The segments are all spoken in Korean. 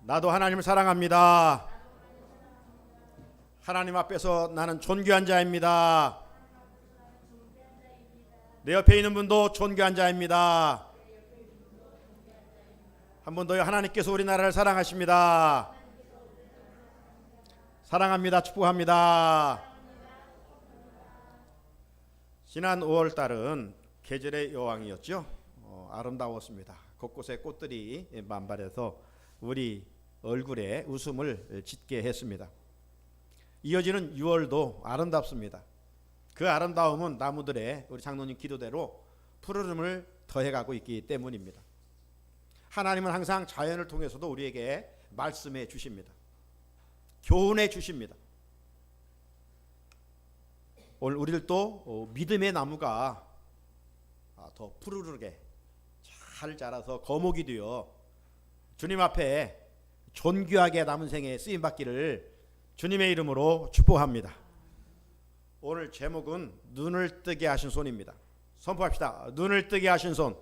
나도 하나님을 사랑합니다. 하나님 앞에서 나는 존귀한 자입니다. 내 옆에 있는 분도 존귀한 자입니다. 한 번 더요. 하나님께서 우리나라를 사랑하십니다. 사랑합니다. 축복합니다. 지난 5월 달은 계절의 여왕이었죠. 아름다웠습니다. 곳곳에 꽃들이 만발해서 우리 얼굴에 웃음을 짓게 했습니다. 이어지는 6월도 아름답습니다. 그 아름다움은 나무들의 우리 장로님 기도대로 푸르름을 더해가고 있기 때문입니다. 하나님은 항상 자연을 통해서도 우리에게 말씀해 주십니다. 교훈해 주십니다. 오늘 우리들도 믿음의 나무가 더 푸르르게 잘 자라서 거목이 되어 주님 앞에 존귀하게 남은 생에 쓰임받기를 주님의 이름으로 축복합니다. 오늘 제목은 눈을 뜨게 하신 손입니다. 선포합시다. 눈을 뜨게 하신 손.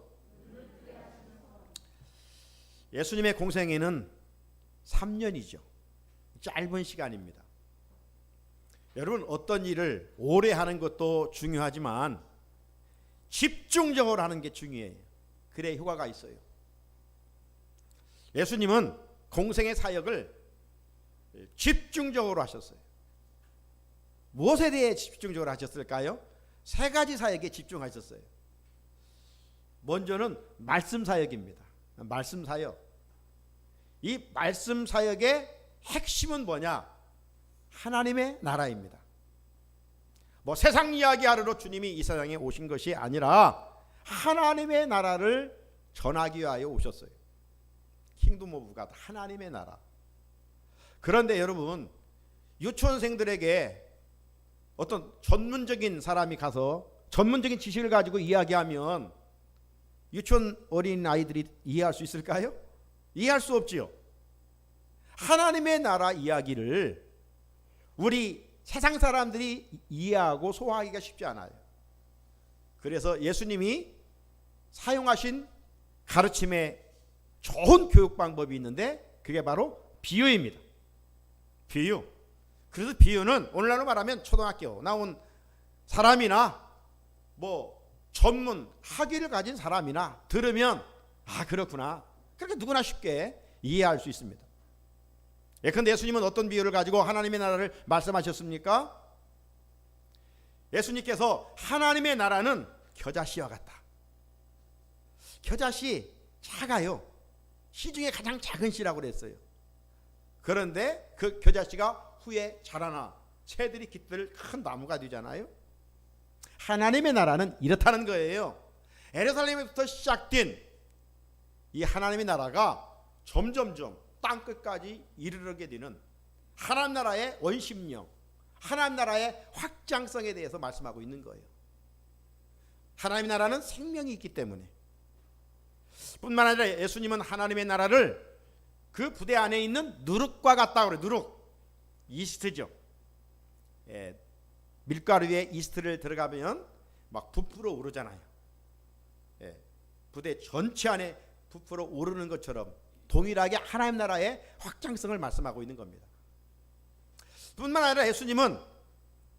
예수님의 공생애는 3년이죠. 짧은 시간입니다. 여러분, 어떤 일을 오래 하는 것도 중요하지만 집중적으로 하는 게 중요해요. 그래야 효과가 있어요. 예수님은 공생의 사역을 집중적으로 하셨어요. 무엇에 대해 집중적으로 하셨을까요? 3가지 사역에 집중하셨어요. 먼저는 말씀 사역입니다. 말씀 사역. 이 말씀 사역의 핵심은 뭐냐? 하나님의 나라입니다. 뭐 세상 이야기하러 주님이 이 세상에 오신 것이 아니라 하나님의 나라를 전하기 위하여 오셨어요. 킹덤 오브 갓, 하나님의 나라. 그런데 여러분, 유치원생들에게 어떤 전문적인 사람이 가서 전문적인 지식을 가지고 이야기하면 유치원 어린 아이들이 이해할 수 있을까요? 이해할 수 없지요. 하나님의 나라 이야기를 우리 세상 사람들이 이해하고 소화하기가 쉽지 않아요. 그래서 예수님이 사용하신 가르침의 좋은 교육 방법이 있는데 그게 바로 비유입니다. 비유. 그래서 비유는 오늘날로 말하면 초등학교 나온 사람이나 뭐 전문 학위를 가진 사람이나 들으면 아, 그렇구나, 그렇게 누구나 쉽게 이해할 수 있습니다. 예컨대 예수님은 어떤 비유를 가지고 하나님의 나라를 말씀하셨습니까? 예수님께서 하나님의 나라는 겨자씨와 같다. 겨자씨 작아요. 씨 중에 가장 작은 씨라고 그랬어요. 그런데 그 겨자씨가 후에 자라나 새들이 깃들 큰 나무가 되잖아요. 하나님의 나라는 이렇다는 거예요. 예루살렘에부터 시작된 이 하나님의 나라가 점점점 땅끝까지 이르게 되는 하나님 나라의 원심령, 하나님 나라의 확장성에 대해서 말씀하고 있는 거예요. 하나님의 나라는 생명이 있기 때문에. 뿐만 아니라 예수님은 하나님의 나라를 그 부대 안에 있는 누룩과 같다고 그래요. 누룩, 이스트죠. 밀가루 위에 이스트를 들어가면 막 부풀어 오르잖아요. 부대 전체 안에 부풀어 오르는 것처럼 동일하게 하나님 나라의 확장성을 말씀하고 있는 겁니다. 뿐만 아니라 예수님은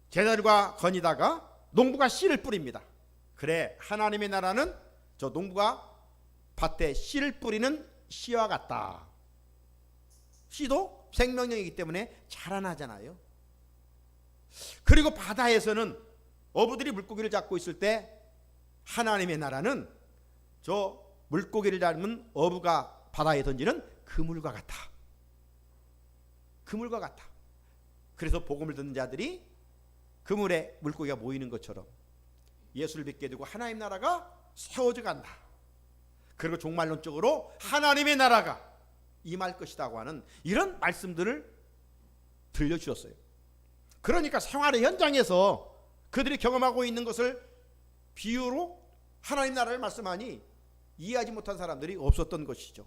제자들과 거니다가 농부가 씨를 뿌립니다. 그래, 하나님의 나라는 저 농부가 밭에 씨를 뿌리는 씨와 같다. 씨도 생명력이기 때문에 자라나잖아요. 그리고 바다에서는 어부들이 물고기를 잡고 있을 때 하나님의 나라는 저 물고기를 잡는 어부가 바다에 던지는 그물과 같아. 그물과 같아. 그래서 복음을 듣는 자들이 그물에 물고기가 모이는 것처럼 예수를 믿게 되고 하나님 나라가 세워져 간다. 그리고 종말론적으로 하나님의 나라가 임할 것이라고 하는 이런 말씀들을 들려주셨어요. 그러니까 생활의 현장에서 그들이 경험하고 있는 것을 비유로 하나님 나라를 말씀하니 이해하지 못한 사람들이 없었던 것이죠.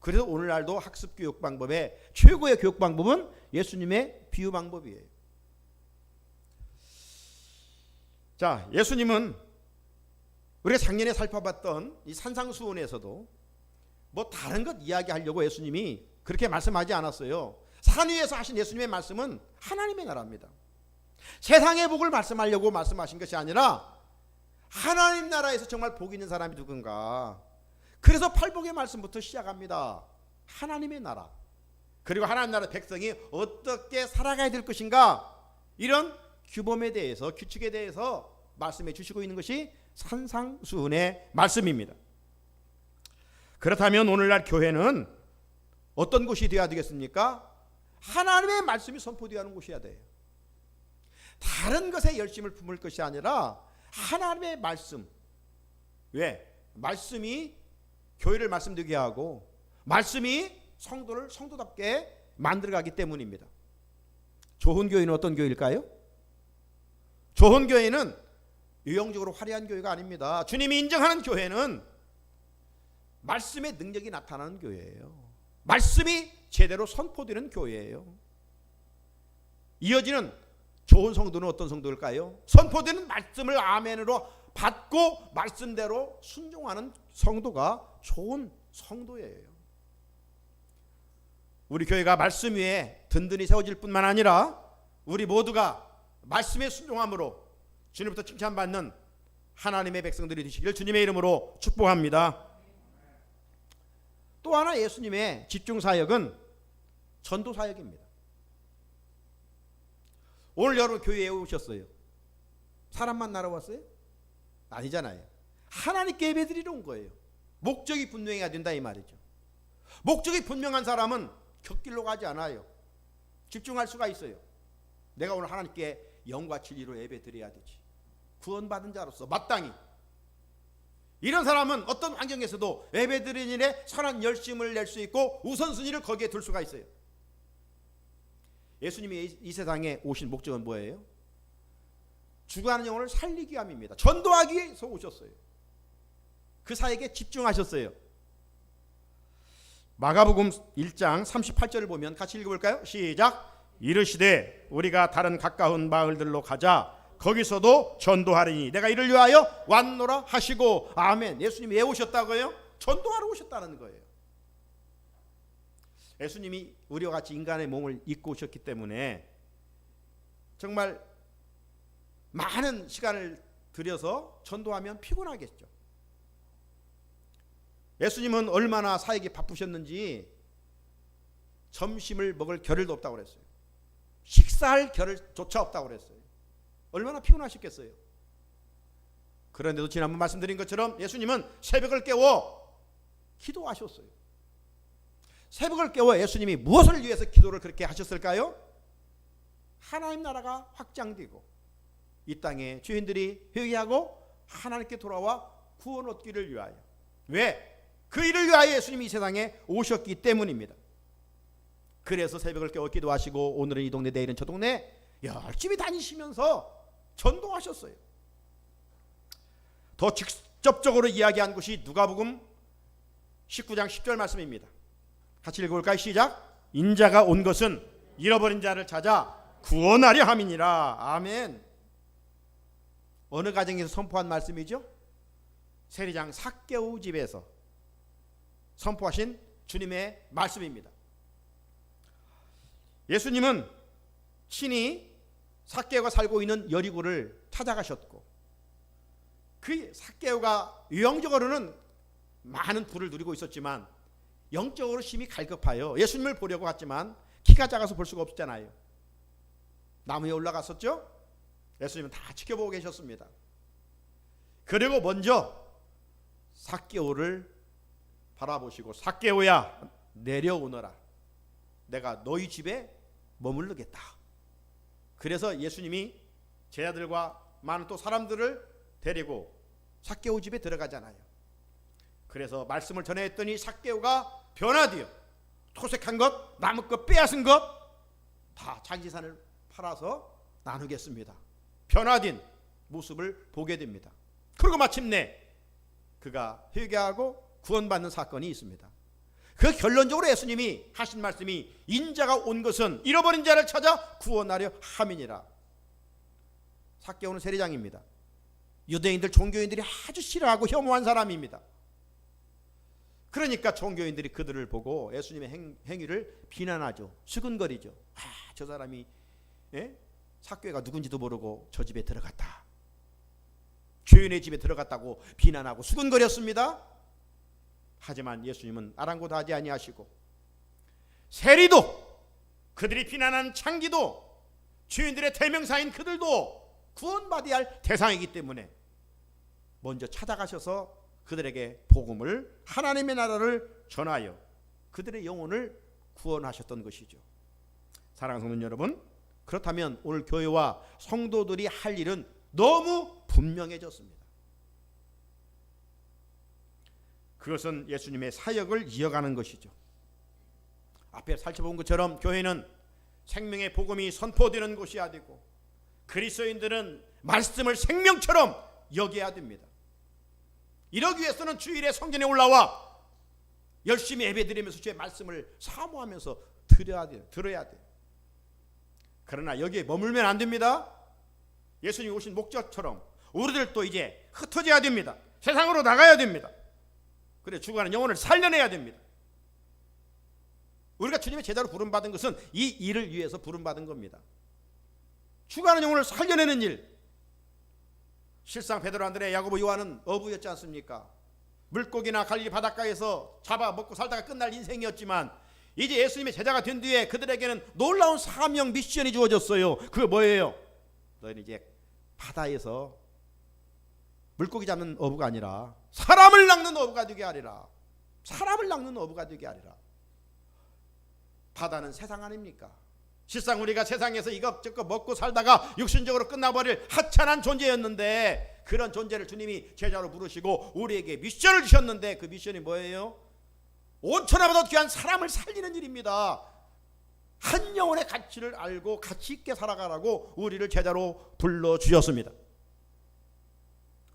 그래서 오늘날도 학습 교육 방법의 최고의 교육 방법은 예수님의 비유 방법이에요. 자, 예수님은 우리가 작년에 살펴봤던 이 산상수훈에서도 뭐 다른 것 이야기하려고 예수님이 그렇게 말씀하지 않았어요. 산 위에서 하신 예수님의 말씀은 하나님의 나라입니다. 세상의 복을 말씀하려고 말씀하신 것이 아니라 하나님 나라에서 정말 복 있는 사람이 누군가. 그래서 팔복의 말씀부터 시작합니다. 하나님의 나라, 그리고 하나님 나라 백성이 어떻게 살아가야 될 것인가, 이런 규범에 대해서, 규칙에 대해서 말씀해 주시고 있는 것이 산상수훈의 말씀입니다. 그렇다면 오늘날 교회는 어떤 곳이 되어야 되겠습니까? 하나님의 말씀이 선포되어야 하는 곳이어야 돼요. 다른 것에 열심을 품을 것이 아니라 하나님의 말씀. 왜? 말씀이 교회를 말씀되게 하고 말씀이 성도를 성도답게 만들어가기 때문입니다. 좋은 교회는 어떤 교회일까요? 좋은 교회는 유형적으로 화려한 교회가 아닙니다. 주님이 인정하는 교회는 말씀의 능력이 나타나는 교회예요. 말씀이 제대로 선포되는 교회예요. 이어지는 좋은 성도는 어떤 성도일까요? 선포되는 말씀을 아멘으로 받고 말씀대로 순종하는 성도가 좋은 성도예요. 우리 교회가 말씀 위에 든든히 세워질 뿐만 아니라 우리 모두가 말씀에 순종함으로 주님부터 칭찬받는 하나님의 백성들이 되시기를 주님의 이름으로 축복합니다. 또 하나 예수님의 집중사역은 전도사역입니다. 오늘 여러분 교회에 오셨어요. 사람 만나러 왔어요? 아니잖아요. 하나님께 예배드리러 온 거예요. 목적이 분명해야 된다 이 말이죠. 목적이 분명한 사람은 곁길로 가지 않아요. 집중할 수가 있어요. 내가 오늘 하나님께 영과 진리로 예배드려야 되지. 구원받은 자로서 마땅히. 이런 사람은 어떤 환경에서도 예배드리는 일에 선한 열심을 낼 수 있고 우선순위를 거기에 둘 수가 있어요. 예수님이 이 세상에 오신 목적은 뭐예요? 죽어가는 영혼을 살리기 위함입니다. 전도하기 위해서 오셨어요. 그 사역에 집중하셨어요. 마가복음 1장 38절을 보면 같이 읽어볼까요? 시작. 이르시되 우리가 다른 가까운 마을들로 가자. 거기서도 전도하리니 내가 이를 위하여 왔노라 하시고. 아멘. 예수님이 왜 오셨다고요? 전도하러 오셨다는 거예요. 예수님이 우리와 같이 인간의 몸을 입고 오셨기 때문에 정말 많은 시간을 들여서 전도하면 피곤하겠죠. 예수님은 얼마나 사역이 바쁘셨는지 점심을 먹을 겨를도 없다고 그랬어요. 식사할 겨를조차 없다고 그랬어요. 얼마나 피곤하셨겠어요. 그런데도 지난번 말씀드린 것처럼 예수님은 새벽을 깨워 기도하셨어요. 새벽을 깨워 예수님이 무엇을 위해서 기도를 그렇게 하셨을까요? 하나님 나라가 확장되고 이 땅에 죄인들이 회개하고 하나님께 돌아와 구원 얻기를 위하여. 왜? 그 일을 위하여 예수님이 이 세상에 오셨기 때문입니다. 그래서 새벽을 깨워 기도하시고 오늘은 이 동네 내일은 저 동네 열심히 다니시면서 전도하셨어요. 더 직접적으로 이야기한 것이 누가복음 19장 10절 말씀입니다. 같이 읽어볼까요? 시작. 인자가 온 것은 잃어버린 자를 찾아 구원하려 함이니라. 아멘. 어느 가정에서 선포한 말씀이죠? 세리장 삭개오 집에서 선포하신 주님의 말씀입니다. 예수님은 친히 삭개오가 살고 있는 여리고를 찾아가셨고 그 삭개오가 유형적으로는 많은 부를 누리고 있었지만 영적으로 심히 갈급하여 예수님을 보려고 갔지만 키가 작아서 볼 수가 없잖아요. 나무에 올라갔었죠. 예수님은 다 지켜보고 계셨습니다. 그리고 먼저 삭개오를 바라보시고 삭개오야 내려오너라. 내가 너희 집에 머무르겠다. 그래서 예수님이 제자들과 많은 또 사람들을 데리고 삭개오 집에 들어가잖아요. 그래서 말씀을 전했더니 삭개오가 변화되어 토색한 것, 남의 것, 빼앗은 것 다 자기 재산을 팔아서 나누겠습니다. 변화된 모습을 보게 됩니다. 그리고 마침내 그가 회개하고 구원받는 사건이 있습니다. 그 결론적으로 예수님이 하신 말씀이 인자가 온 것은 잃어버린 자를 찾아 구원하려 함이니라. 삭개오는 세리장입니다. 유대인들 종교인들이 아주 싫어하고 혐오한 사람입니다. 그러니까 종교인들이 그들을 보고 예수님의 행위를 비난하죠. 수근거리죠. 저 사람이 사교회가 누군지도 모르고 저 집에 들어갔다, 교인의 집에 들어갔다고 비난하고 수근거렸습니다. 하지만 예수님은 아랑곳하지 아니하시고 세리도, 그들이 비난한 창기도, 주인들의 대명사인 그들도 구원받아야 할 대상이기 때문에 먼저 찾아가셔서 그들에게 복음을, 하나님의 나라를 전하여 그들의 영혼을 구원하셨던 것이죠. 사랑하는 성도 여러분, 그렇다면 오늘 교회와 성도들이 할 일은 너무 분명해졌습니다. 그것은 예수님의 사역을 이어가는 것이죠. 앞에 살펴본 것처럼 교회는 생명의 복음이 선포되는 곳이어야 되고, 그리스도인들은 말씀을 생명처럼 여겨야 됩니다. 이러기 위해서는 주일에 성전에 올라와 열심히 예배드리면서 주의 말씀을 사모하면서 들어야 돼요. 그러나 여기에 머물면 안 됩니다. 예수님이 오신 목적처럼 우리들도 이제 흩어져야 됩니다. 세상으로 나가야 됩니다. 그래 죽어가는 영혼을 살려내야 됩니다. 우리가 주님의 제자로 부름받은 것은 이 일을 위해서 부름받은 겁니다. 죽어가는 영혼을 살려내는 일. 실상 베드로, 안드레, 야고보, 요한은 어부였지 않습니까? 물고기나 갈릴리 바닷가에서 잡아 먹고 살다가 끝날 인생이었지만 이제 예수님의 제자가 된 뒤에 그들에게는 놀라운 사명 미션이 주어졌어요. 그게 뭐예요? 너희는 이제 바다에서 물고기 잡는 어부가 아니라 사람을 낚는 어부가 되게 하리라. 사람을 낚는 어부가 되게 하리라. 바다는 세상 아닙니까? 실상 우리가 세상에서 이것저것 먹고 살다가 육신적으로 끝나버릴 하찮은 존재였는데, 그런 존재를 주님이 제자로 부르시고 우리에게 미션을 주셨는데, 그 미션이 뭐예요? 온천하보다 귀한 사람을 살리는 일입니다. 한 영혼의 가치를 알고 가치 있게 살아가라고 우리를 제자로 불러주셨습니다.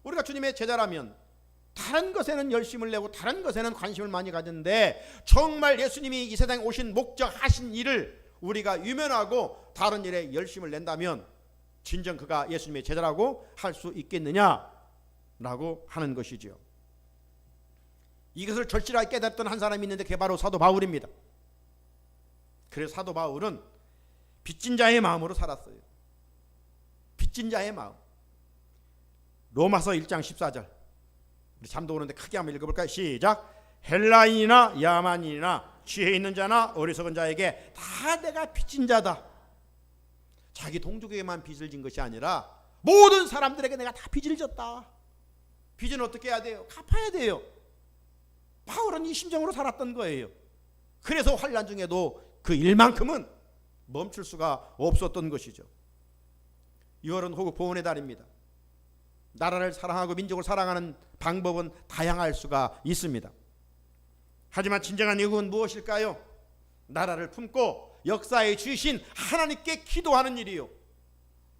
우리가 주님의 제자라면 다른 것에는 열심을 내고 다른 것에는 관심을 많이 가졌는데, 정말 예수님이 이 세상에 오신 목적 하신 일을 우리가 유면하고 다른 일에 열심을 낸다면 진정 그가 예수님의 제자라고 할 수 있겠느냐라고 하는 것이죠. 이것을 절실하게 깨달았던 한 사람이 있는데 그게 바로 사도 바울입니다. 그래서 사도 바울은 빚진 자의 마음으로 살았어요. 빚진 자의 마음. 로마서 1장 14절. 우리 잠도 오는데 크게 한번 읽어볼까요? 시작. 헬라인이나 야만인이나 지혜 있는 자나 어리석은 자에게 다 내가 빚진 자다. 자기 동족에게만 빚을 진 것이 아니라 모든 사람들에게 내가 다 빚을 졌다. 빚은 어떻게 해야 돼요? 갚아야 돼요. 바울은 이 심정으로 살았던 거예요. 그래서 환난 중에도 그 일만큼은 멈출 수가 없었던 것이죠. 6월은 호국 보훈의 달입니다. 나라를 사랑하고 민족을 사랑하는 방법은 다양할 수가 있습니다. 하지만 진정한 의국은 무엇일까요? 나라를 품고 역사에 주신 하나님께 기도하는 일이요.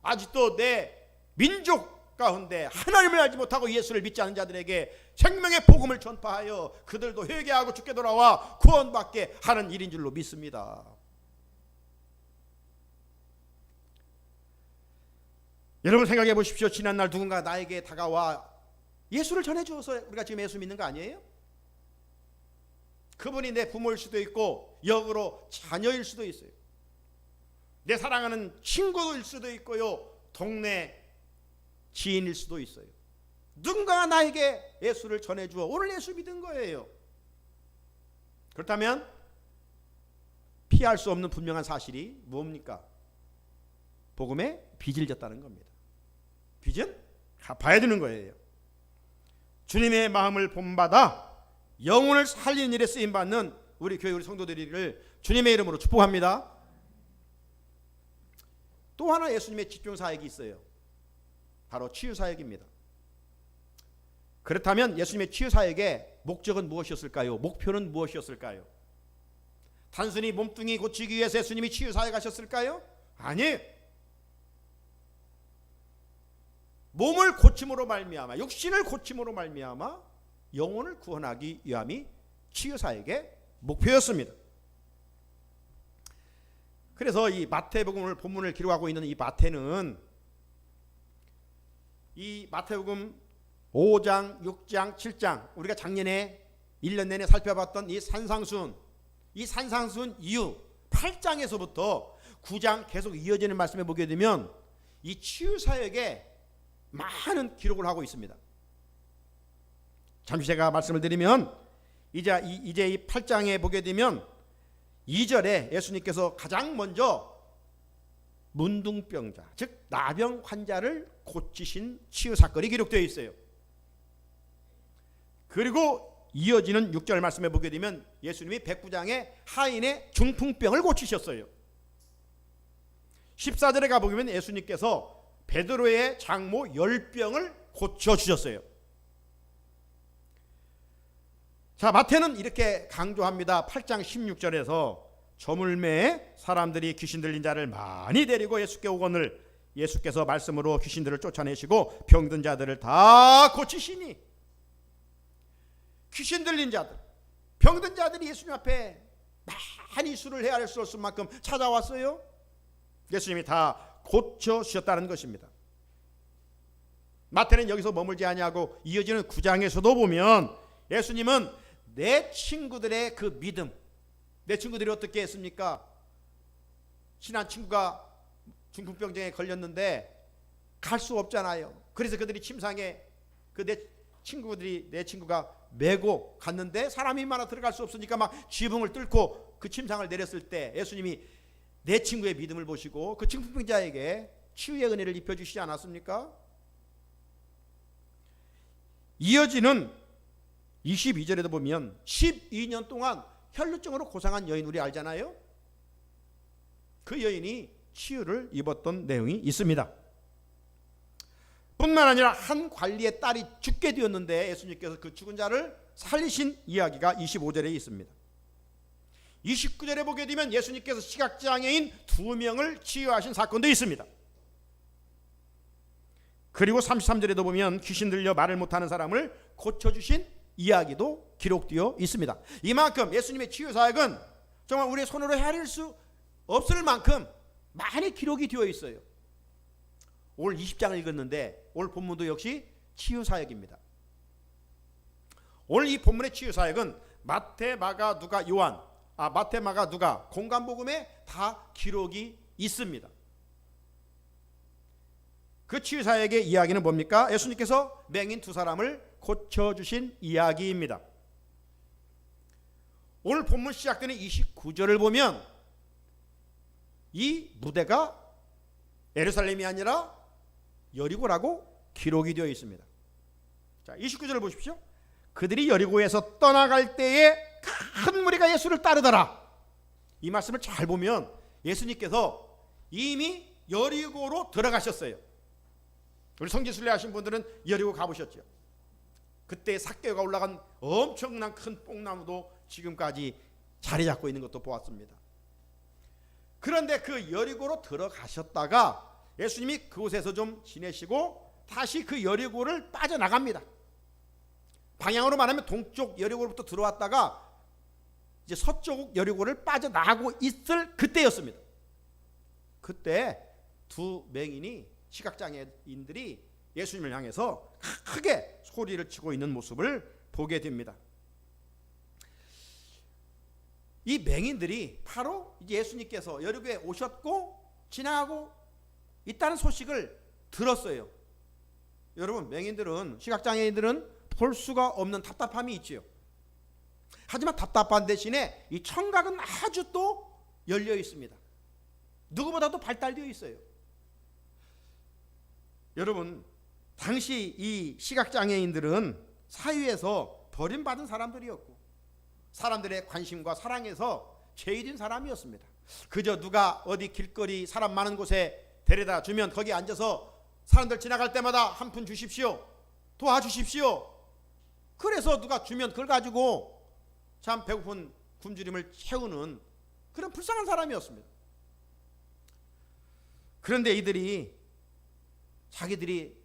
아직도 내 민족 가운데 하나님을 알지 못하고 예수를 믿지 않는 자들에게 생명의 복음을 전파하여 그들도 회개하고 주께 돌아와 구원받게 하는 일인 줄로 믿습니다. 여러분 생각해 보십시오. 지난날 누군가 나에게 다가와 예수를 전해주어서 우리가 지금 예수 믿는 거 아니에요? 그분이 내 부모일 수도 있고 역으로 자녀일 수도 있어요. 내 사랑하는 친구일 수도 있고요, 동네 지인일 수도 있어요. 누군가가 나에게 예수를 전해주어 오늘 예수 믿은 거예요. 그렇다면 피할 수 없는 분명한 사실이 뭡니까? 복음에 빚을 졌다는 겁니다. 빚은 갚아야 되는 거예요. 주님의 마음을 본받아 영혼을 살리는 일에 쓰임받는 우리 교회 우리 성도들이를 주님의 이름으로 축복합니다. 또 하나 예수님의 집중 사역이 있어요. 바로 치유 사역입니다. 그렇다면 예수님의 치유 사역의 목적은 무엇이었을까요? 목표는 무엇이었을까요? 단순히 몸뚱이 고치기 위해서 예수님이 치유 사역하셨을까요? 아니에요. 몸을 고침으로 말미암아, 육신을 고침으로 말미암아 영혼을 구원하기 위함이 치유 사역의 목표였습니다. 그래서 이 마태복음을 본문을 기록하고 있는 이 마태는 이 마태복음 5장, 6장, 7장 우리가 작년에 1년 내내 살펴봤던 이 산상수훈 이후 8장에서부터 9장 계속 이어지는 말씀에 보게 되면 이 치유사역에 많은 기록을 하고 있습니다. 잠시 제가 말씀을 드리면 이제 이 8장에 보게 되면 2절에 예수님께서 가장 먼저 문둥병자, 즉 나병 환자를 고치신 치유 사건이 기록되어 있어요. 그리고 이어지는 6절 말씀에 보게 되면 예수님이 백부장의 하인의 중풍병을 고치셨어요. 14절에 가보면 예수님께서 베드로의 장모 10병을 고쳐주셨어요. 자, 마태는 이렇게 강조합니다. 8장 16절에서 저물매에 사람들이 귀신 들린 자를 많이 데리고 예수께 오거늘 예수께서 말씀으로 귀신들을 쫓아내시고 병든 자들을 다 고치시니, 귀신 들린 자들, 병든 자들이 예수님 앞에 많이 수를 헤아릴 수 없을 만큼 찾아왔어요. 예수님이 다 고쳐주셨다는 것입니다. 마태는 여기서 머물지 아니하고 이어지는 9장에서도 보면 예수님은 내 친구들의 그 믿음, 내 친구들이 어떻게 했습니까? 친한 친구가 중풍병증에 걸렸는데 갈 수 없잖아요. 그래서 그들이 침상에 내 친구가 메고 갔는데 사람이 많아 들어갈 수 없으니까 막 지붕을 뚫고 그 침상을 내렸을 때 예수님이 내 친구의 믿음을 보시고 그 중풍병자에게 치유의 은혜를 입혀주시지 않았습니까? 이어지는 22절에도 보면 12년 동안 혈루증으로 고생한 여인 우리 알잖아요. 그 여인이 치유를 입었던 내용이 있습니다. 뿐만 아니라 한 관리의 딸이 죽게 되었는데 예수님께서 그 죽은 자를 살리신 이야기가 25절에 있습니다. 29절에 보게 되면 예수님께서 시각장애인 2명을 치유하신 사건도 있습니다. 그리고 33절에도 보면 귀신 들려 말을 못하는 사람을 고쳐주신 이야기도 기록되어 있습니다. 이만큼 예수님의 치유사역은 정말 우리의 손으로 헤아릴 수 없을 만큼 많이 기록이 되어 있어요. 올 20장을 읽었는데 올 본문도 역시 치유사역입니다. 오늘 이 본문의 치유사역은 마태, 마가, 누가 공간복음에 다 기록이 있습니다. 그 치유사역의 이야기는 뭡니까? 예수님께서 맹인 2사람을 고쳐주신 이야기입니다. 오늘 본문 시작되는 29절을 보면 이 무대가 예루살렘이 아니라 여리고라고 기록이 되어 있습니다. 자, 29절을 보십시오. 그들이 여리고에서 떠나갈 때에 큰 무리가 예수를 따르더라. 이 말씀을 잘 보면 예수님께서 이미 여리고로 들어가셨어요. 우리 성지순례 하신 분들은 여리고 가보셨죠. 그때 삭개가 올라간 엄청난 큰 뽕나무도 지금까지 자리 잡고 있는 것도 보았습니다. 그런데 그 여리고로 들어가셨다가 예수님이 그곳에서 좀 지내시고 다시 그 여리고를 빠져나갑니다. 방향으로 말하면 동쪽 여리고로부터 들어왔다가 이제 서쪽 여리고를 빠져나가고 있을 그때였습니다. 그때 2 맹인이 시각장애인들이 예수님을 향해서 크게 소리를 치고 있는 모습을 보게 됩니다. 이 맹인들이 바로 예수님께서 여리고에 오셨고 지나가고 있다는 소식을 들었어요. 여러분, 맹인들은, 시각장애인들은 볼 수가 없는 답답함이 있지요. 하지만 답답한 대신에 이 청각은 아주 또 열려 있습니다. 누구보다도 발달되어 있어요. 여러분, 당시 이 시각장애인들은 사회에서 버림받은 사람들이었고 사람들의 관심과 사랑에서 제일인 사람이었습니다. 그저 누가 어디 길거리 사람 많은 곳에 데려다 주면 거기 앉아서 사람들 지나갈 때마다 한 푼 주십시오, 도와주십시오. 그래서 누가 주면 그걸 가지고 참 배고픈 굶주림을 채우는 그런 불쌍한 사람이었습니다. 그런데 이들이 자기들이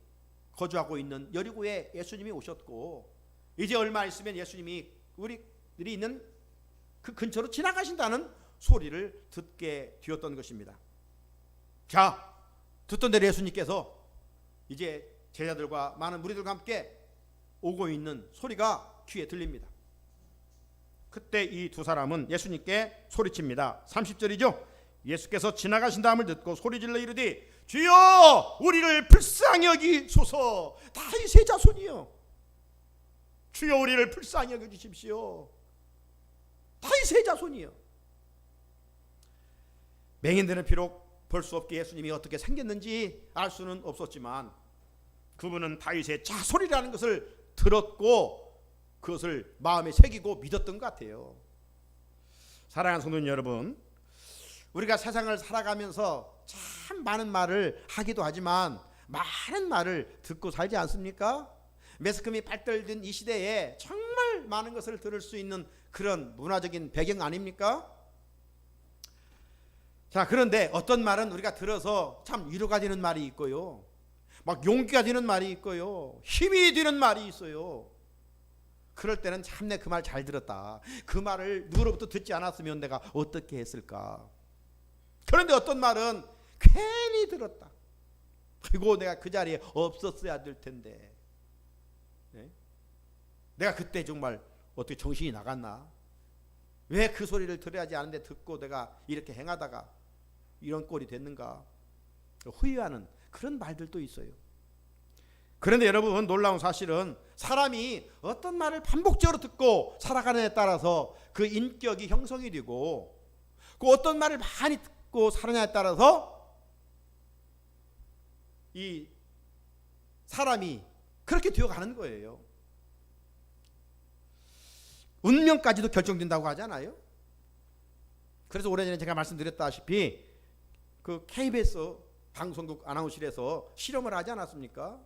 거주하고 있는 여리고에 예수님이 오셨고 이제 얼마 있으면 예수님이 우리들이 있는 그 근처로 지나가신다는 소리를 듣게 되었던 것입니다. 자, 듣던 대로 예수님께서 이제 제자들과 많은 무리들과 함께 오고 있는 소리가 귀에 들립니다. 그때 이 두 사람은 예수님께 소리칩니다. 30절이죠. 예수께서 지나가신 다음을 듣고 소리질러 이르되 주여 우리를 불쌍히 여기소서. 다윗의 자손이요, 주여 우리를 불쌍히 여겨주십시오. 다윗의 자손이요. 맹인들은 비록 볼 수 없게 예수님이 어떻게 생겼는지 알 수는 없었지만 그분은 다윗의 자손이라는 것을 들었고 그것을 마음에 새기고 믿었던 것 같아요. 사랑하는 성도 여러분, 우리가 세상을 살아가면서 참 많은 말을 하기도 하지만 많은 말을 듣고 살지 않습니까? 매스컴이 발달된 이 시대에 정말 많은 것을 들을 수 있는 그런 문화적인 배경 아닙니까? 자, 그런데 어떤 말은 우리가 들어서 참 위로가 되는 말이 있고요, 막 용기가 되는 말이 있고요, 힘이 되는 말이 있어요. 그럴 때는 참 내 그 말 잘 들었다, 그 말을 누구로부터 듣지 않았으면 내가 어떻게 했을까. 그런데 어떤 말은 괜히 들었다, 그리고 내가 그 자리에 없었어야 될 텐데, 네? 내가 그때 정말 어떻게 정신이 나갔나, 왜 그 소리를 들어야지 않은데 듣고 내가 이렇게 행하다가 이런 꼴이 됐는가, 후회하는 그런 말들도 있어요. 그런데 여러분, 놀라운 사실은 사람이 어떤 말을 반복적으로 듣고 살아가는 데 따라서 그 인격이 형성이 되고, 그 어떤 말을 많이 듣고 살아냐에 따라서 이 사람이 그렇게 되어가는 거예요. 운명까지도 결정된다고 하잖아요. 그래서 오래전에 제가 말씀드렸다시피 그 KBS 방송국 아나운서실에서 실험을 하지 않았습니까?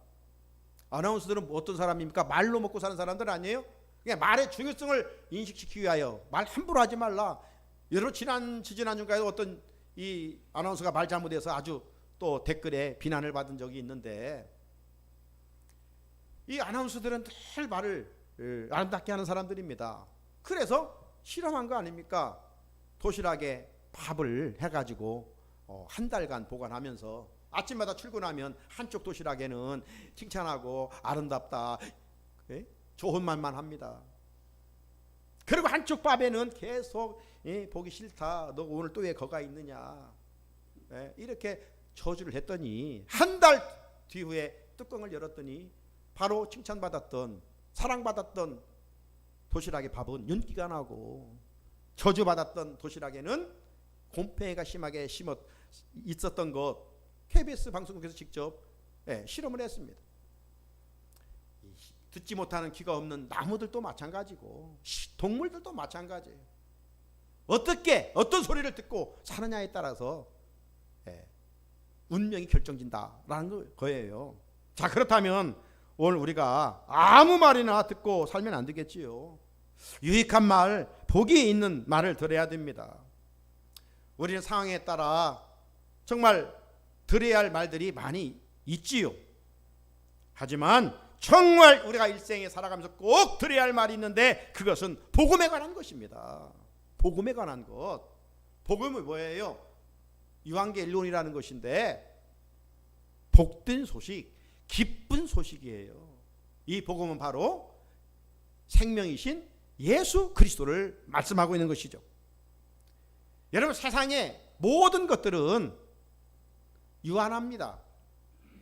아나운서들은 어떤 사람입니까? 말로 먹고 사는 사람들 아니에요? 그냥 말의 중요성을 인식시키기 위하여 말 함부로 하지 말라. 여러분, 지지난주까지 어떤 이 아나운서가 말 잘못해서 아주 또 댓글에 비난을 받은 적이 있는데, 이 아나운서들은 늘 말을 아름답게 하는 사람들입니다. 그래서 실험한 거 아닙니까? 도시락에 밥을 해가지고 한 달간 보관하면서 아침마다 출근하면 한쪽 도시락에는 칭찬하고 아름답다, 좋은 말만 합니다. 그리고 한쪽 밥에는 계속 보기 싫다, 너 오늘 또 왜 거가 있느냐, 이렇게 저주를 했더니 한 달 뒤후에 뚜껑을 열었더니 바로 칭찬받았던, 사랑받았던 도시락의 밥은 윤기가 나고, 저주받았던 도시락에는 곰팡이가 심하게 있었던 것, KBS 방송국에서 직접 실험을 했습니다. 듣지 못하는 귀가 없는 나무들도 마찬가지고 동물들도 마찬가지예요. 어떤 소리를 듣고 사느냐에 따라서 운명이 결정진다라는 거예요. 자, 그렇다면 오늘 우리가 아무 말이나 듣고 살면 안 되겠지요. 유익한 말, 복이 있는 말을 들어야 됩니다. 우리는 상황에 따라 정말 들어야 할 말들이 많이 있지요. 하지만 정말 우리가 일생에 살아가면서 꼭 들어야 할 말이 있는데, 그것은 복음에 관한 것입니다. 복음에 관한 것. 복음은 뭐예요? 유한계일론이라는 것인데, 복된 소식, 기쁜 소식이에요. 이 복음은 바로 생명이신 예수 그리스도를 말씀하고 있는 것이죠. 여러분, 세상의 모든 것들은 유한합니다.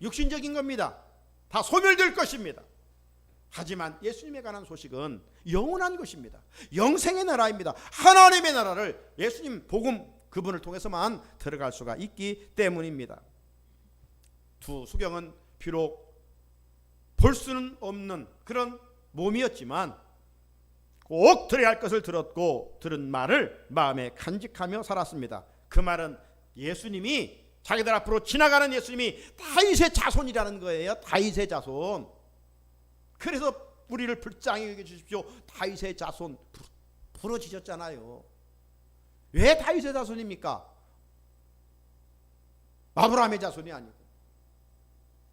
육신적인 겁니다. 다 소멸될 것입니다. 하지만 예수님에 관한 소식은 영원한 것입니다. 영생의 나라입니다. 하나님의 나라를 예수님 복음, 그분을 통해서만 들어갈 수가 있기 때문입니다. 두 수경은 비록 볼 수는 없는 그런 몸이었지만 꼭 들어야 할 것을 들었고, 들은 말을 마음에 간직하며 살았습니다. 그 말은 예수님이, 자기들 앞으로 지나가는 예수님이 다윗의 자손이라는 거예요. 다윗의 자손. 그래서 우리를 불쌍히 여겨 주십시오. 다윗의 자손 부러지셨잖아요. 왜 다윗의 자손입니까? 아브라함의 자손이 아니고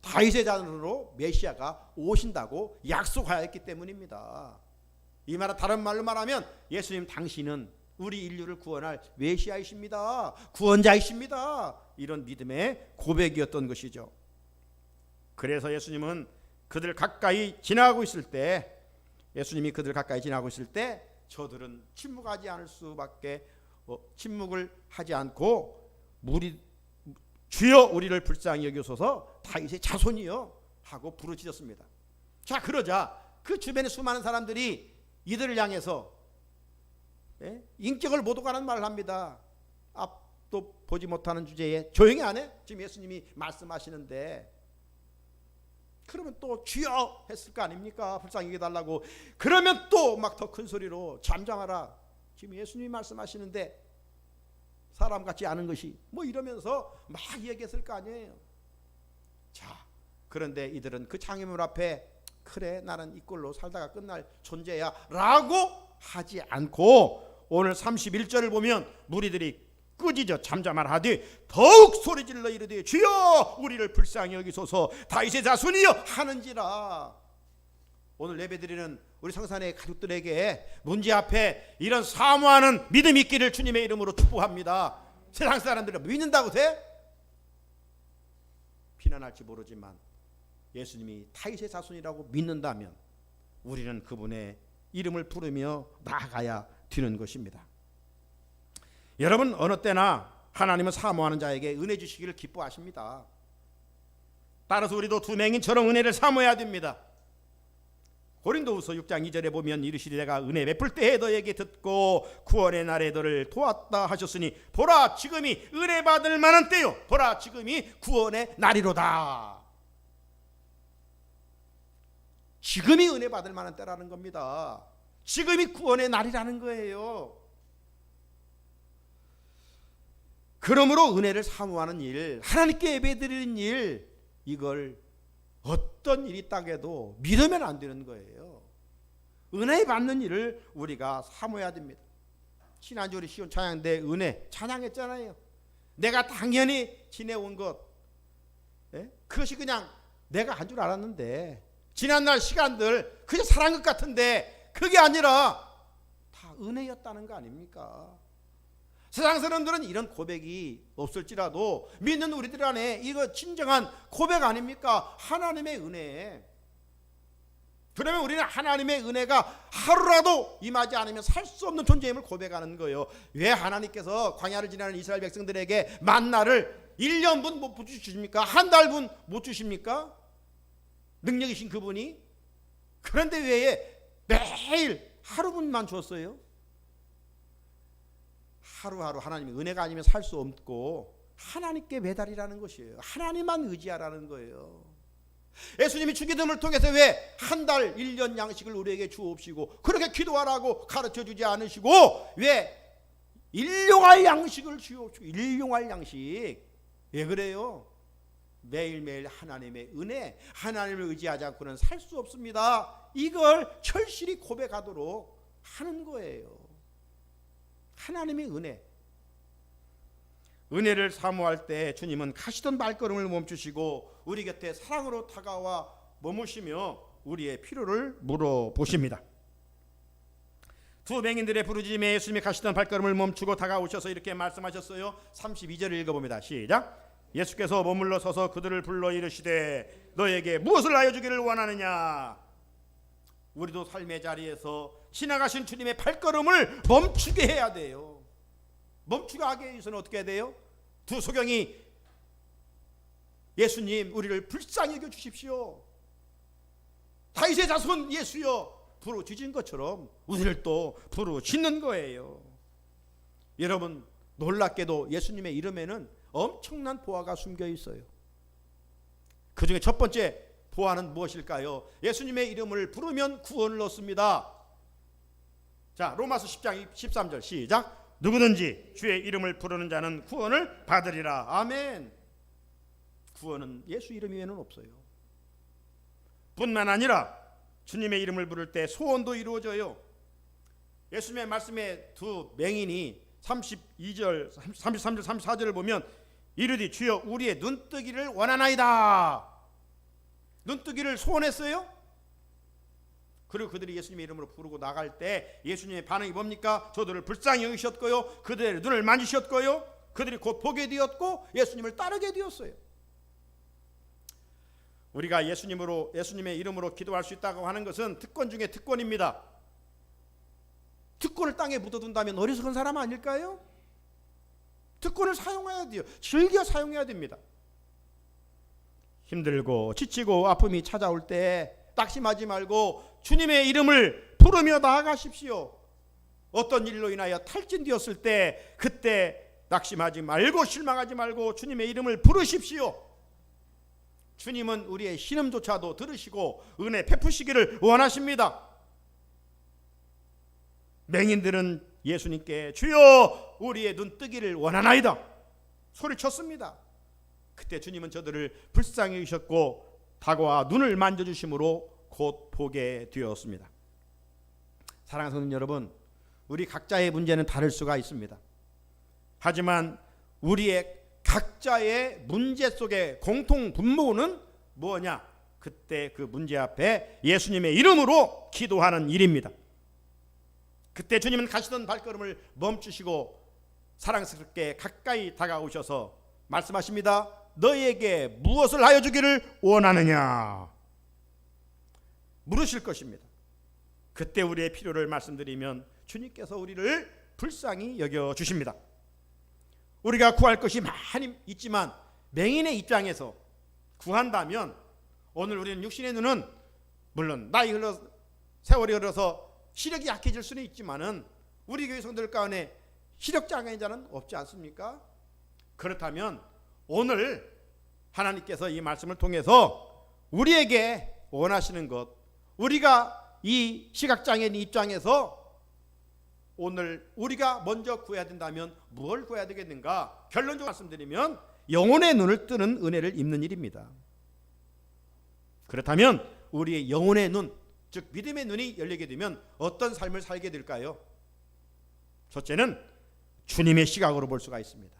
다윗의 자손으로 메시아가 오신다고 약속하였기 때문입니다. 이 말은 다른 말로 말하면 예수님 당신은 우리 인류를 구원할 메시아이십니다. 구원자이십니다. 이런 믿음의 고백이었던 것이죠. 그래서 예수님은 그들 가까이 지나가고 있을 때, 예수님이 그들 가까이 지나가고 있을 때 저들은 침묵하지 않을 수밖에 침묵을 하지 않고 주여 우리를 불쌍히 여기소서 다윗의 자손이여 하고 부르짖었습니다. 자, 그러자 그 주변의 수많은 사람들이 이들을 향해서 인격을 못 오가는 말을 합니다. 앞도 보지 못하는 주제에 조용히 안 해? 지금 예수님이 말씀하시는데. 그러면 또 주여 했을 거 아닙니까? 불쌍히 여겨달라고. 그러면 또 막 더 큰 소리로 잠잠하라. 지금 예수님이 말씀하시는데 사람 같지 않은 것이 뭐 이러면서 막 얘기했을 거 아니에요. 자, 그런데 이들은 그 장애물 앞에 그래 나는 이 꼴로 살다가 끝날 존재야 라고 하지 않고 오늘 31절을 보면 무리들이 꾸짖어 잠잠하되 더욱 소리질러 이르되 주여 우리를 불쌍히 여기소서 다윗의 자손이여 하는지라. 오늘 예배드리는 우리 성산의 가족들에게 문제 앞에 이런 사모하는 믿음 있기를 주님의 이름으로 축복합니다. 세상 사람들은 믿는다고 돼? 비난할지 모르지만 예수님이 다윗의 자손이라고 믿는다면 우리는 그분의 이름을 부르며 나아가야 되는 것입니다. 여러분, 어느 때나 하나님은 사모하는 자에게 은혜 주시기를 기뻐하십니다. 따라서 우리도 두 맹인처럼 은혜를 사모해야 됩니다. 고린도후서 6장 2절에 보면 이르시되 내가 은혜 베풀 때에 너에게 듣고 구원의 날에 너를 도왔다 하셨으니 보라 지금이 은혜 받을 만한 때요 보라 지금이 구원의 날이로다. 지금이 은혜 받을 만한 때라는 겁니다. 지금이 구원의 날이라는 거예요. 그러므로 은혜를 사모하는 일, 하나님께 예배드리는 일, 이걸 어떤 일이 있다고 믿으면 안 되는 거예요. 은혜 받는 일을 우리가 사모해야 됩니다. 지난주 우리 시온 찬양대 은혜 찬양했잖아요. 내가 당연히 지내온 것, 그것이 그냥 내가 한 줄 알았는데 지난날 시간들 그저 사랑한 것 같은데 그게 아니라 다 은혜였다는 거 아닙니까? 세상 사람들은 이런 고백이 없을지라도 믿는 우리들 안에 이거 진정한 고백 아닙니까? 하나님의 은혜. 그러면 우리는 하나님의 은혜가 하루라도 임하지 않으면 살 수 없는 존재임을 고백하는 거예요. 왜 하나님께서 광야를 지나는 이스라엘 백성들에게 만나를 1년분 못 주십니까? 한 달분 못 주십니까? 능력이신 그분이. 그런데 왜 매일 하루분만 줬어요? 하루하루 하나님의 은혜가 아니면 살 수 없고 하나님께 매달이라는 것이에요. 하나님만 의지하라는 거예요. 예수님이 주기도문을 통해서 왜 한 달 1년 양식을 우리에게 주옵시고 그렇게 기도하라고 가르쳐주지 않으시고 왜 일용할 양식을 주옵시고. 일용할 양식. 왜 그래요? 매일매일 하나님의 은혜, 하나님을 의지하지 않고는 살 수 없습니다. 이걸 절실히 고백하도록 하는 거예요. 하나님의 은혜를 사모할 때 주님은 가시던 발걸음을 멈추시고 우리 곁에 사랑으로 다가와 머무시며 우리의 필요를 물어보십니다. 두 맹인들의 부르짖음에 예수님이 가시던 발걸음을 멈추고 다가오셔서 이렇게 말씀하셨어요. 32절을 읽어봅니다. 시작. 예수께서 머물러 서서 그들을 불러 이르시되 너에게 무엇을 하여 주기를 원하느냐. 우리도 삶의 자리에서 지나가신 주님의 발걸음을 멈추게 해야 돼요. 멈추게 하기 위해서는 어떻게 해야 돼요? 두 소경이 예수님 우리를 불쌍히 여겨 주십시오. 다윗의 자손 예수여 부르짖은 것처럼 우리를 또 부르짖는 거예요. 여러분, 놀랍게도 예수님의 이름에는 엄청난 보화가 숨겨 있어요. 그 중에 첫 번째 보화는 무엇일까요? 예수님의 이름을 부르면 구원을 얻습니다. 자, 로마서 10장 13절 시작. 누구든지 주의 이름을 부르는 자는 구원을 받으리라. 아멘. 구원은 예수 이름 외에는 없어요. 뿐만 아니라 주님의 이름을 부를 때 소원도 이루어져요. 예수님의 말씀에 두 맹인이 32절, 33절, 34절을 보면 이르되 주여 우리의 눈뜨기를 원하나이다. 눈뜨기를 소원했어요. 그리고 그들이 예수님의 이름으로 부르고 나갈 때 예수님의 반응이 뭡니까? 저들을 불쌍히 여기셨고요, 그들의 눈을 만지셨고요, 그들이 곧 보게 되었고 예수님을 따르게 되었어요. 우리가 예수님의 이름으로 기도할 수 있다고 하는 것은 특권 중에 특권입니다. 특권을 땅에 묻어둔다면 어리석은 사람 아닐까요? 특권을 사용해야 돼요. 즐겨 사용해야 됩니다. 힘들고 지치고 아픔이 찾아올 때 낙심하지 말고 주님의 이름을 부르며 나아가십시오. 어떤 일로 인하여 탈진되었을 때 그때 낙심하지 말고 실망하지 말고 주님의 이름을 부르십시오. 주님은 우리의 신음조차도 들으시고 은혜 베푸시기를 원하십니다. 맹인들은 예수님께 주여 우리의 눈 뜨기를 원하나이다 소리쳤습니다. 그때 주님은 저들을 불쌍히 여기셨고 다가와 눈을 만져주심으로 곧 보게 되었습니다. 사랑하는 성도 여러분, 우리 각자의 문제는 다를 수가 있습니다. 하지만 우리의 각자의 문제 속의 공통 분모는 뭐냐? 그때 그 문제 앞에 예수님의 이름으로 기도하는 일입니다. 그때 주님은 가시던 발걸음을 멈추시고 사랑스럽게 가까이 다가오셔서 말씀하십니다. 너희에게 무엇을 하여 주기를 원하느냐? 물으실 것입니다. 그때 우리의 필요를 말씀드리면 주님께서 우리를 불쌍히 여겨주십니다. 우리가 구할 것이 많이 있지만 맹인의 입장에서 구한다면 오늘 우리는 육신의 눈은 물론 세월이 흘러서 시력이 약해질 수는 있지만은 우리 교회 성도들 가운데 시력장애자는 없지 않습니까? 그렇다면 오늘 하나님께서 이 말씀을 통해서 우리에게 원하시는 것, 우리가 이 시각장애인 입장에서 오늘 우리가 먼저 구해야 된다면 뭘 구해야 되겠는가? 결론적으로 말씀드리면 영혼의 눈을 뜨는 은혜를 입는 일입니다. 그렇다면 우리의 영혼의 눈, 즉 믿음의 눈이 열리게 되면 어떤 삶을 살게 될까요? 첫째는 주님의 시각으로 볼 수가 있습니다.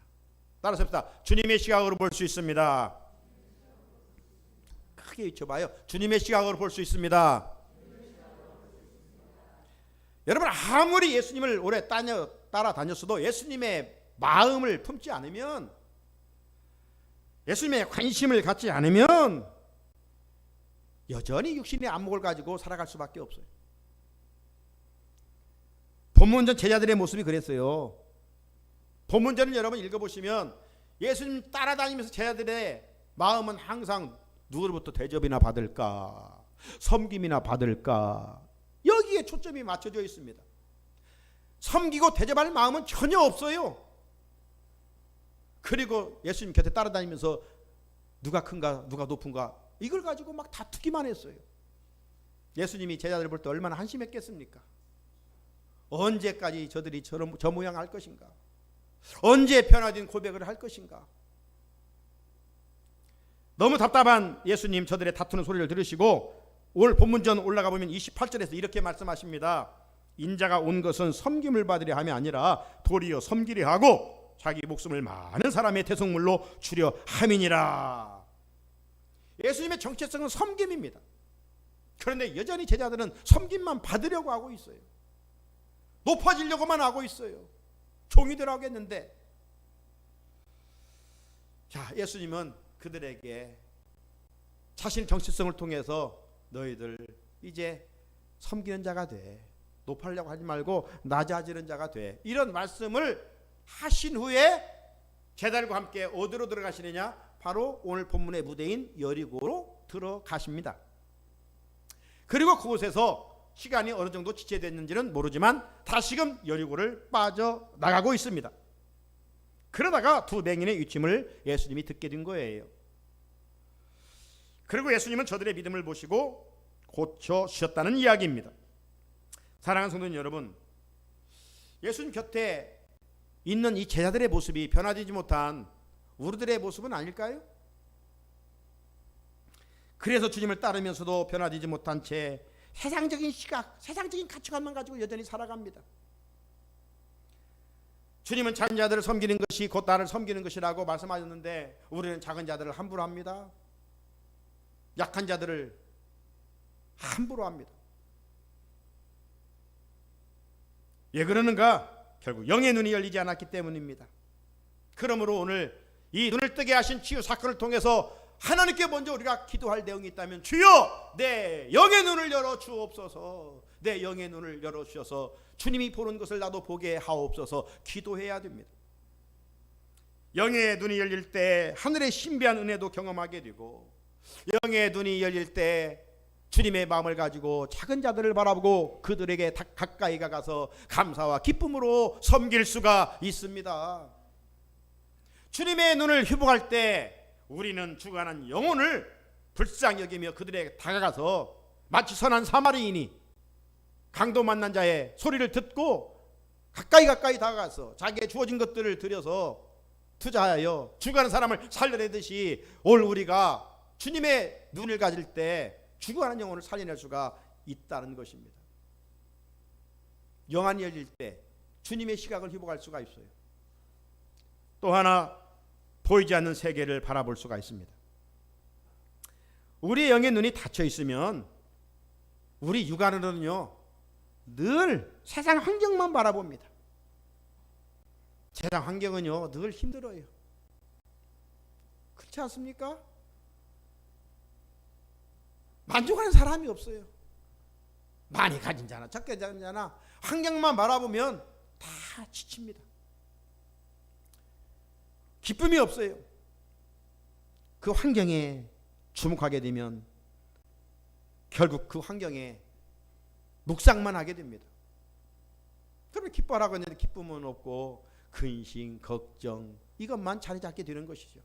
따라서 합시다. 주님의 시각으로 볼 수 있습니다. 크게 외쳐봐요. 주님의 시각으로 볼 수 있습니다. 여러분, 아무리 예수님을 오래 따라다녔어도 예수님의 마음을 품지 않으면, 예수님의 관심을 갖지 않으면 여전히 육신의 안목을 가지고 살아갈 수밖에 없어요. 본문전 제자들의 모습이 그랬어요. 본문전을 여러분 읽어보시면 예수님 따라다니면서 제자들의 마음은 항상 누구로부터 대접이나 받을까, 섬김이나 받을까, 여기에 초점이 맞춰져 있습니다. 섬기고 대접할 마음은 전혀 없어요. 그리고 예수님 곁에 따라다니면서 누가 큰가 누가 높은가 이걸 가지고 막 다투기만 했어요. 예수님이 제자들을 볼 때 얼마나 한심했겠습니까? 언제까지 저들이 저 모양 할 것인가? 언제 변화된 고백을 할 것인가? 너무 답답한 예수님 저들의 다투는 소리를 들으시고 올 본문전 올라가 보면 28절에서 이렇게 말씀하십니다. 인자가 온 것은 섬김을 받으려 함이 아니라 도리어 섬기려 하고 자기 목숨을 많은 사람의 대속물로 주려 함이니라. 예수님의 정체성은 섬김입니다. 그런데 여전히 제자들은 섬김만 받으려고 하고 있어요. 높아지려고만 하고 있어요. 종이 되라고 했는데, 자, 예수님은 그들에게 자신의 정체성을 통해서 너희들 이제 섬기는 자가 돼, 높아지려고 하지 말고 낮아지는 자가 돼, 이런 말씀을 하신 후에 제자들과 함께 어디로 들어가시느냐? 바로 오늘 본문의 무대인 여리고로 들어가십니다. 그리고 그곳에서 시간이 어느 정도 지체됐는지는 모르지만 다시금 여리고를 빠져나가고 있습니다. 그러다가 두 맹인의 위침을 예수님이 듣게 된 거예요. 그리고 예수님은 저들의 믿음을 보시고 고쳐주셨다는 이야기입니다. 사랑하는 성도 여러분, 예수님 곁에 있는 이 제자들의 모습이 변화되지 못한 우리들의 모습은 아닐까요? 그래서 주님을 따르면서도 변화되지 못한 채 세상적인 시각, 세상적인 가치관만 가지고 여전히 살아갑니다. 주님은 작은 자들을 섬기는 것이 곧 나를 섬기는 것이라고 말씀하셨는데 우리는 작은 자들을 함부로 합니다. 약한 자들을 함부로 합니다. 왜 그러는가? 결국 영의 눈이 열리지 않았기 때문입니다. 그러므로 오늘 이 눈을 뜨게 하신 치유 사건을 통해서 하나님께 먼저 우리가 기도할 내용이 있다면, 주여 내 영의 눈을 열어 주옵소서, 내 영의 눈을 열어주셔서 주님이 보는 것을 나도 보게 하옵소서 기도해야 됩니다. 영의 눈이 열릴 때 하늘의 신비한 은혜도 경험하게 되고, 영의 눈이 열릴 때 주님의 마음을 가지고 작은 자들을 바라보고 그들에게 가까이 가서 감사와 기쁨으로 섬길 수가 있습니다. 주님의 눈을 회복할 때 우리는 죽어가는 영혼을 불쌍히 여기며 그들에게 다가가서 마치 선한 사마리인이 강도 만난 자의 소리를 듣고 가까이 다가가서 자기의 주어진 것들을 들여서 투자하여 죽어가는 사람을 살려내듯이 올 우리가 주님의 눈을 가질 때 죽어가는 영혼을 살려낼 수가 있다는 것입니다. 영안이 열릴 때 주님의 시각을 회복할 수가 있어요. 또 하나, 보이지 않는 세계를 바라볼 수가 있습니다. 우리의 영의 눈이 닫혀 있으면 우리 육안으로는요 늘 세상 환경만 바라봅니다. 세상 환경은요 늘 힘들어요. 그렇지 않습니까? 만족하는 사람이 없어요. 많이 가진 자나 적게 가진 자나 환경만 바라보면 다 지칩니다. 기쁨이 없어요. 그 환경에 주목하게 되면 결국 그 환경에 묵상만 하게 됩니다. 그러면 기뻐하라고 했는데 기쁨은 없고 근심, 걱정 이것만 자리 잡게 되는 것이죠.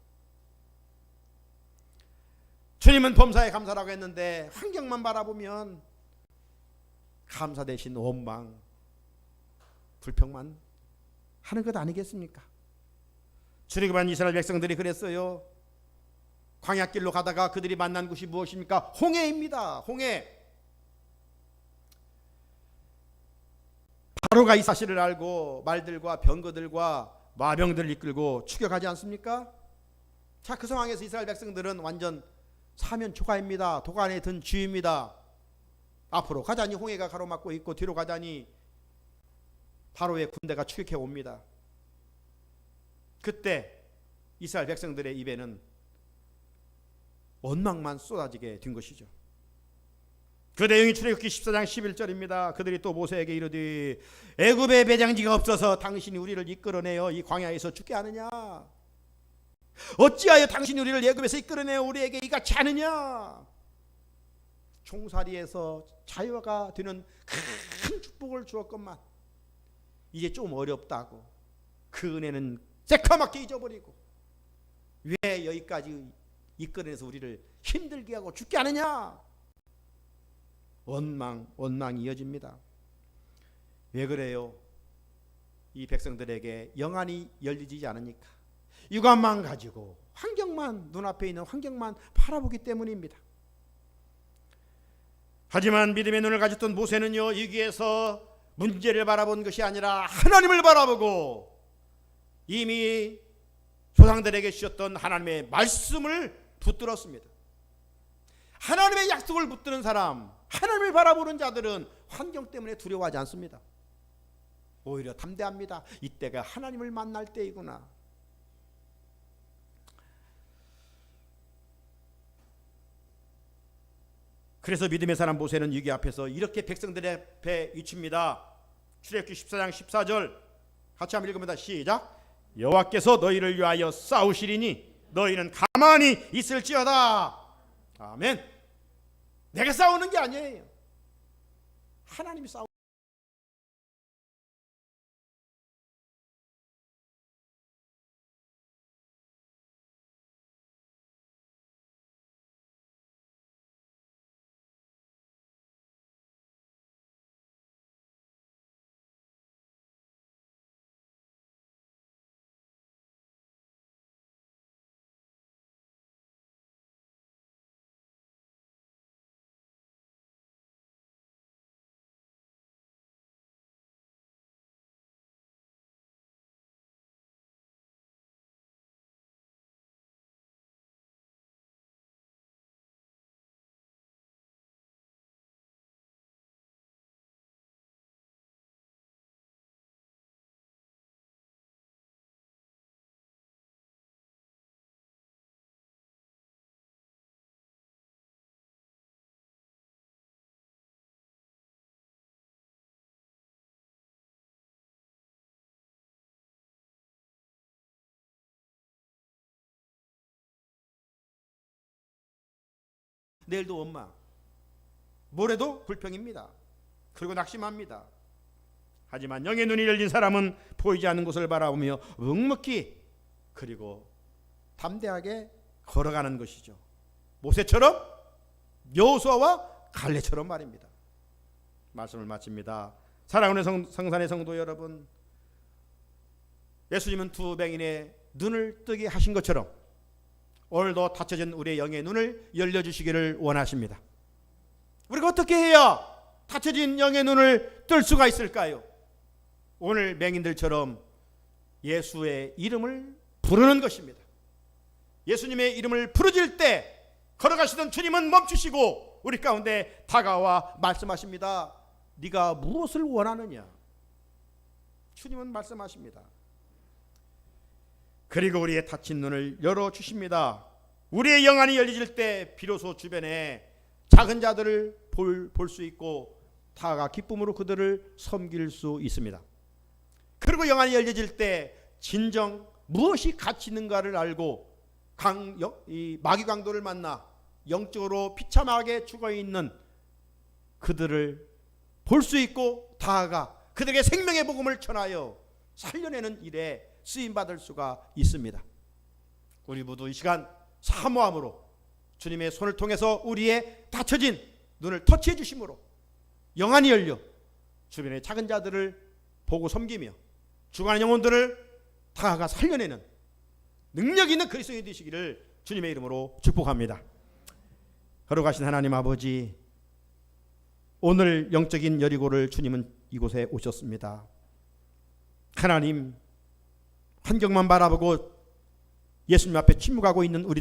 주님은 범사에 감사라고 했는데 환경만 바라보면 감사 대신 원망, 불평만 하는 것 아니겠습니까? 출애굽한 이스라엘 백성들이 그랬어요. 광야길로 가다가 그들이 만난 곳이 무엇입니까? 홍해입니다. 홍해. 바로가 이 사실을 알고 말들과 병거들과 마병들을 이끌고 추격하지 않습니까? 자, 그 상황에서 이스라엘 백성들은 완전 사면 초가입니다. 도간에 든 쥐입니다. 앞으로 가자니 홍해가 가로막고 있고 뒤로 가자니 바로의 군대가 추격해 옵니다. 그때 이스라엘 백성들의 입에는 원망만 쏟아지게 된 것이죠. 그 내용이 출애굽기 14장 11절입니다. 그들이 또 모세에게 이르되 애굽에 배장지가 없어서 당신이 우리를 이끌어내어 이 광야에서 죽게 하느냐? 어찌하여 당신이 우리를 애굽에서 이끌어내어 우리에게 이같이 하느냐? 종살이에서 자유가 되는 큰 축복을 주었건만 이제 좀 어렵다고 그 은혜는 새카맣게 잊어버리고 왜 여기까지 이끌어내서 우리를 힘들게 하고 죽게 하느냐? 원망이 이어집니다. 왜 그래요? 이 백성들에게 영안이 열리지 않으니까 육안만 가지고 환경만, 눈앞에 있는 환경만 바라보기 때문입니다. 하지만 믿음의 눈을 가졌던 모세는요 여기에서 문제를 바라본 것이 아니라 하나님을 바라보고 이미 조상들에게 주셨던 하나님의 말씀을 붙들었습니다. 하나님의 약속을 붙드는 사람, 하나님을 바라보는 자들은 환경 때문에 두려워하지 않습니다. 오히려 담대합니다. 이때가 하나님을 만날 때이구나. 그래서 믿음의 사람 모세는 위기 앞에서 이렇게 백성들의 앞에 외칩니다. 출애굽기 14장 14절 같이 한번 읽어봅니다. 시작. 여호와께서 너희를 위하여 싸우시리니 너희는 가만히 있을지어다. 아멘. 내가 싸우는 게 아니에요. 하나님이 싸우 내일도 원망, 모레도 불평입니다. 그리고 낙심합니다. 하지만 영의 눈이 열린 사람은 보이지 않는 곳을 바라보며 묵묵히 그리고 담대하게 걸어가는 것이죠. 모세처럼, 여호수아와 갈렙처럼 말입니다. 말씀을 마칩니다. 사랑하는 성산의 성도 여러분, 예수님은 두 맹인의 눈을 뜨게 하신 것처럼 오늘도 닫혀진 우리의 영의 눈을 열려주시기를 원하십니다. 우리가 어떻게 해야 닫혀진 영의 눈을 뜰 수가 있을까요? 오늘 맹인들처럼 예수의 이름을 부르는 것입니다. 예수님의 이름을 부르질 때 걸어가시던 주님은 멈추시고 우리 가운데 다가와 말씀하십니다. 네가 무엇을 원하느냐? 주님은 말씀하십니다. 그리고 우리의 닫힌 눈을 열어주십니다. 우리의 영안이 열려질 때 비로소 주변에 작은 자들을 볼 수 있고 다가 기쁨으로 그들을 섬길 수 있습니다. 그리고 영안이 열려질 때 진정 무엇이 가치 있는가를 알고 이 마귀 강도를 만나 영적으로 비참하게 죽어있는 그들을 볼 수 있고 다가 그들에게 생명의 복음을 전하여 살려내는 일에 쓰임받을 수가 있습니다. 우리 모두 이 시간 사모함으로 주님의 손을 통해서 우리의 닫혀진 눈을 터치해 주심으로 영안이 열려 주변의 작은 자들을 보고 섬기며 죽어가는 영혼들을 다가 살려내는 능력 있는 그리스도인이 되시기를 주님의 이름으로 축복합니다. 걸어가신 하나님 아버지, 오늘 영적인 여리고를 주님은 이곳에 오셨습니다. 하나님, 환경만 바라보고 예수님 앞에 침묵하고 있는 우리